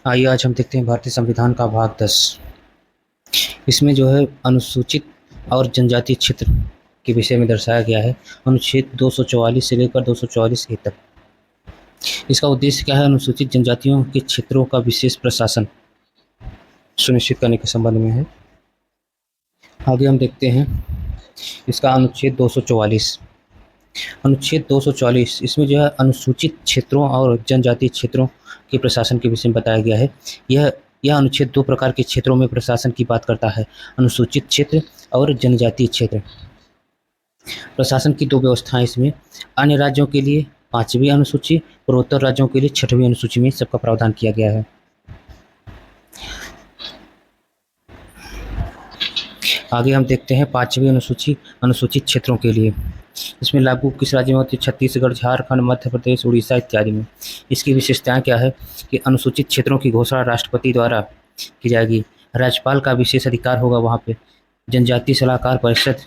आइए आज हम देखते हैं भारतीय संविधान का भाग 10। इसमें जो है अनुसूचित और जनजातीय क्षेत्र के विषय में दर्शाया गया है। अनुच्छेद 244 से लेकर 244 ए तक। इसका उद्देश्य क्या है? अनुसूचित जनजातियों के क्षेत्रों का विशेष प्रशासन सुनिश्चित करने के संबंध में है। आगे हम देखते हैं इसका अनुच्छेद 244। अनुच्छेद 244 इसमें जो है अनुसूचित क्षेत्रों और जनजातीय क्षेत्रों के प्रशासन के विषय में बताया गया है। यह अनुच्छेद दो प्रकार के क्षेत्रों में प्रशासन की बात करता है, अनुसूचित क्षेत्र और जनजातीय क्षेत्र। प्रशासन की दो व्यवस्थाएं इसमें। अन्य राज्यों के लिए 5वीं अनुसूची, पूर्वोत्तर राज्यों के लिए 6वीं अनुसूची में सबका प्रावधान किया गया है। आगे हम देखते हैं 5वीं अनुसूची अनुसूचित क्षेत्रों के लिए। इसमें लागू किस राज्य में होती है? छत्तीसगढ़, झारखंड, मध्य प्रदेश, उड़ीसा इत्यादि में। इसकी विशेषताएं क्या है कि अनुसूचित क्षेत्रों की घोषणा राष्ट्रपति द्वारा की जाएगी। राज्यपाल का विशेष अधिकार होगा वहाँ पे। जनजातीय सलाहकार परिषद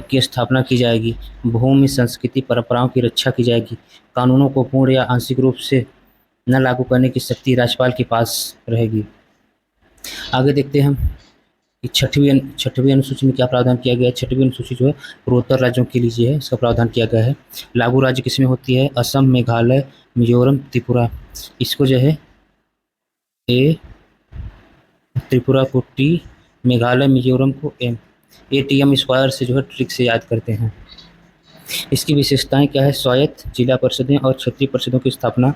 की स्थापना की जाएगी। भूमि, संस्कृति, परंपराओं की रक्षा की जाएगी। कानूनों को पूर्ण या आंशिक रूप से न लागू करने की शक्ति राज्यपाल के पास रहेगी। आगे देखते हैं हम कि छठवीं अनुसूची में क्या प्रावधान किया गया है। छठवीं अनुसूची जो है पूर्वोत्तर राज्यों के लिए है, इसका प्रावधान किया गया है। लागू राज्य किसमें होती है? असम, मेघालय, मिजोरम, त्रिपुरा। इसको जो है ए, त्रिपुरा को टी, मेघालय मिजोरम को एम। ATM स्क्वायर से जो है ट्रिक से याद करते हैं। इसकी विशेषताएं क्या है? स्वायत्त जिला परिषदें और क्षेत्रीय परिषदों की स्थापना।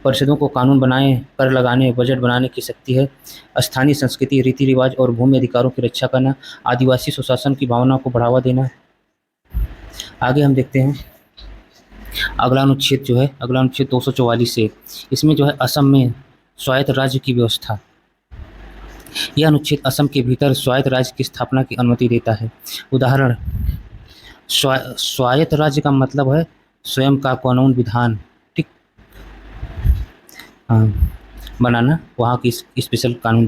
परिषदों को कानून बनाए, कर लगाने, बजट बनाने की शक्ति है। स्थानीय संस्कृति, रीति रिवाज और भूमि अधिकारों की रक्षा करना। आदिवासी सुशासन की भावना को बढ़ावा देना। आगे हम देखते हैं अगला अनुच्छेद जो है, अगला अनुच्छेद 244 से। इसमें जो है असम में स्वायत्त राज्य की व्यवस्था। यह अनुच्छेद असम के भीतर स्वायत्त राज्य की स्थापना की अनुमति देता है। उदाहरण, स्वायत्त राज्य का मतलब है स्वयं का कानून विधान बनाना, वहाँ की स्पेशल कानून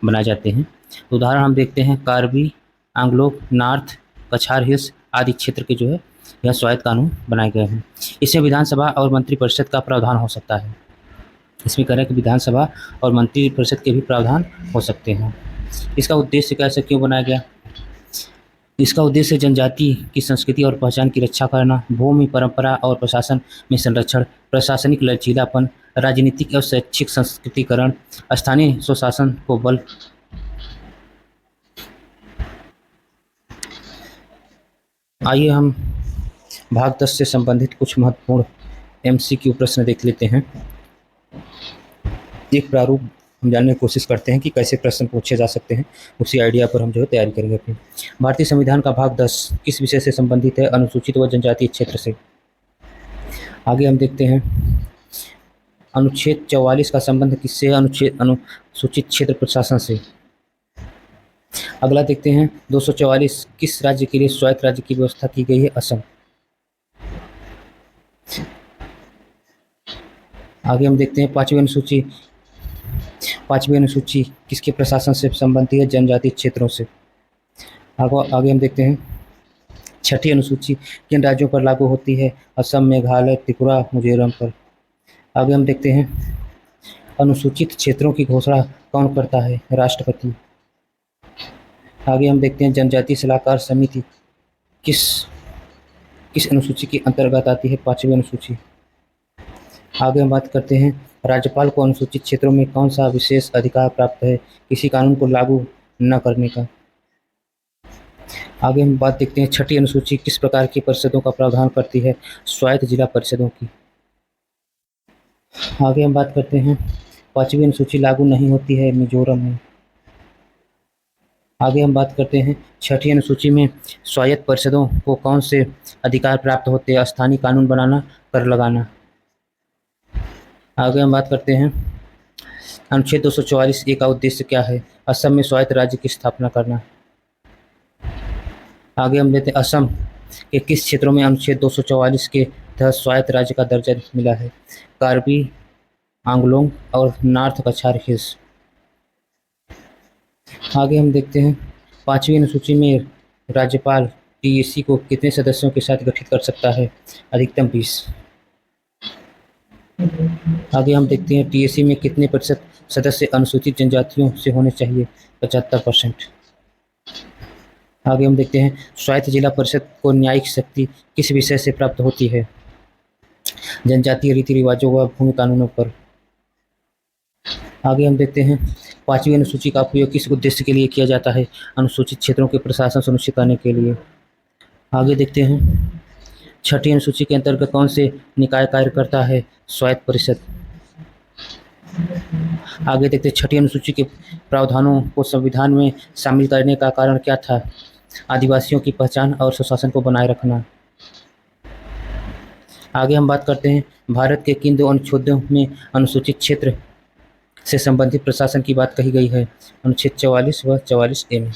बनाए जाते हैं। उदाहरण हम देखते हैं कार्बी आंग्लोक, नॉर्थ कछार हिल्स आदि क्षेत्र के जो है यह स्वायत्त कानून बनाए गए हैं। इसमें विधानसभा और मंत्रिपरिषद का प्रावधान हो सकता है। इसमें कह रहे हैं कि विधानसभा और मंत्रिपरिषद के भी प्रावधान हो सकते हैं। इसका उद्देश्य कैसे क्यों बनाया गया? इसका उद्देश्य जनजाति की संस्कृति और पहचान की रक्षा करना, भूमि, परंपरा और प्रशासन में संरक्षण, प्रशासनिक लचीलापन, राजनीतिक और शैक्षिक संस्कृतिकरण, स्थानीय स्वशासन को बल। आइए हम भाग 10 से संबंधित कुछ महत्वपूर्ण MCQ प्रश्न देख लेते हैं। एक प्रारूप हम जानने की कोशिश करते हैं कि कैसे प्रश्न पूछे जा सकते हैं। उसी आइडिया पर हम जो है तैयारी करेंगे अपनी। भारतीय संविधान का भाग 10 किस विषय से संबंधित है? अनुसूचित व जनजातीय क्षेत्र से। आगे हम देखते हैं अनुच्छेद 44 का संबंध किससे है? अनुसूचित क्षेत्र प्रशासन से। अगला देखते हैं 244 किस राज्य के लिए स्वायत्त राज्य की व्यवस्था की गई है? असम। आगे हम देखते हैं पांचवी अनुसूची किसके प्रशासन से संबंधित है? जनजातीय क्षेत्रों से। आगे हम देखते हैं छठी अनुसूची किन राज्यों पर लागू होती है? असम, मेघालय, त्रिपुरा, मिजोरम पर। आगे हम देखते हैं अनुसूचित क्षेत्रों की घोषणा कौन करता है? राष्ट्रपति। आगे हम देखते हैं जनजातीय सलाहकार समिति किस अनुसूची के अंतर्गत आती है? 5वीं अनुसूची। आगे हम बात करते हैं राज्यपाल को अनुसूचित क्षेत्रों में कौन सा विशेष अधिकार प्राप्त है? किसी कानून को लागू न करने का। आगे हम बात देखते हैं छठी अनुसूची किस प्रकार की परिषदों का प्रावधान करती है? स्वायत्त जिला परिषदों की। आगे हम बात करते हैं 5वीं अनुसूची लागू नहीं होती है मिजोरम में। आगे हम बात करते हैं छठी अनुसूची में स्वायत्त परिषदों को कौन से अधिकार प्राप्त होते हैं? स्थानीय कानून बनाना, कर लगाना। आगे हम बात करते हैं अनुच्छेद 244 ए का उद्देश्य क्या है? असम में स्वायत्त राज्य की स्थापना करना। आगे हम लेते हैं असम के किस क्षेत्रों में अनुच्छेद 244 के तहत स्वायत्त राज्य का दर्जा मिला है? कार्बी आंगलोंग और नॉर्थ कछार हिल्स। आगे हम देखते हैं 5वीं अनुसूची में राज्यपाल TAC को कितने सदस्यों के साथ गठित कर सकता है? अधिकतम 20। आगे हम देखते हैं टीएसी में कितने प्रतिशत सदस्य अनुसूचित जनजातियों से होने चाहिए। 75%। आगे हम देखते हैं स्वायत्त जिला परिषद को न्यायिक शक्ति किस विषय से प्राप्त होती है। जनजातीय रीति रिवाजों व भूमि कानूनों पर। आगे हम देखते हैं पांचवी अनुसूची का उपयोग किस उद्देश्य के लिए किया जाता है। अनुसूचित क्षेत्रों के प्रशासन सुनिश्चित करने के लिए। आगे देखते हैं छठी अनुसूची के अंतर्गत कौन से निकाय कार्य करता है। स्वायत्त परिषद। आगे देखते हैं छठी अनुसूची के प्रावधानों को संविधान में शामिल करने का कारण क्या था। आदिवासियों की पहचान और सुशासन को बनाए रखना। आगे हम बात करते हैं भारत के किन दो अनुच्छेदों में अनुसूचित क्षेत्र से संबंधित प्रशासन की बात कही गई है। अनुच्छेद 44 व 44A में।